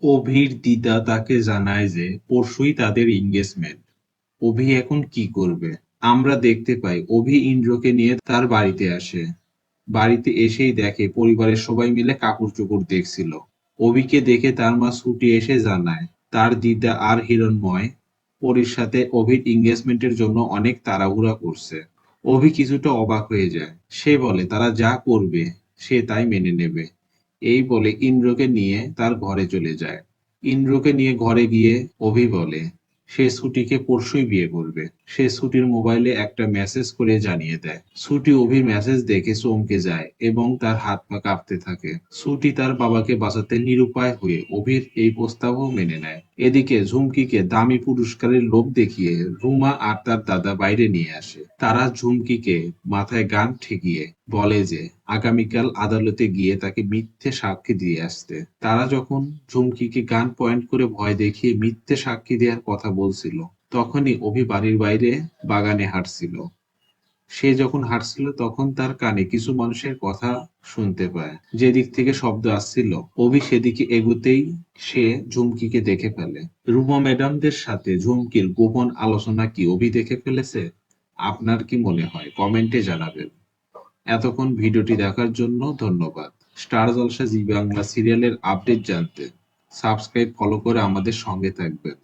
অভির দিদা তাকে জানায় যে পরশুই তাদের এনগেজমেন্ট। অভি এখন কি করবে? আমরা দেখতে পাই অভি ইন্দ্রকে নিয়ে তার বাড়িতে আসে। বাড়িতে এসেই দেখে পরিবারের সবাই মিলে কাপড় চোপড় দেখছিল। অভিকে দেখে তার মা ছুটি এসে জানায় তার দিদা আর হিরণময় পরীর সাথে অভির এনগেজমেন্টের জন্য অনেক তাড়াহুড়া করছে। অভি কিছুটা অবাক হয়ে যায়। সে বলে তারা যা করবে সে তাই মেনে নেবে। এই বলে ইন্দ্রকে নিয়ে তার ঘরে চলে যায়। ইন্দ্রকে নিয়ে ঘরে গিয়ে অভি বলে সে ছুটিকে পরশুই বিয়ে করবে। সে ছুটির মোবাইলে একটা মেসেজ করে জানিয়ে দেয়। ছুটি অভির মেসেজ দেখে চমকে যায় এবং তার হাত পা কাঁপতে থাকে। ছুটি তার বাবাকে বাঁচাতে নিরুপায় হয়ে অভির এই প্রস্তাবও মেনে নেয়। এদিকে ঝুমকিকে দামি পুরস্কারের লোভ দেখিয়ে রুমা আর তার দাদা বাইরে নিয়ে আসে। তারা ঝুমকিকে মাথায় গান ঠেকিয়ে বলে যে আগামীকাল আদালতে গিয়ে তাকে মিথ্যে সাক্ষী দিয়ে আসতে। তারা যখন ঝুমকিকে গান পয়েন্ট করে ভয় দেখিয়ে মিথ্যে সাক্ষী দেওয়ার কথা বলছিল, তখনই অভি বাড়ির বাইরে বাগানে হাঁটছিল। সে যখন হাঁটছিল তখন তার কানে কিছু মানুষের কথা শুনতে পায়। যেদিক থেকে শব্দ আসছিল অভি সেদিকে এগুতেই সে ঝুমকিকে দেখে ফেলে। রুমা ম্যাডামদের সাথে ঝুমকির গোপন আলোচনা কি অভি দেখে ফেলেছে? আপনার কি মনে হয় কমেন্টে জানাবেন। এতক্ষণ ভিডিওটি দেখার জন্য ধন্যবাদ। স্টার জলসা জি বাংলা সিরিয়ালের আপডেট জানতে সাবস্ক্রাইব ফলো করে আমাদের সঙ্গে থাকবেন।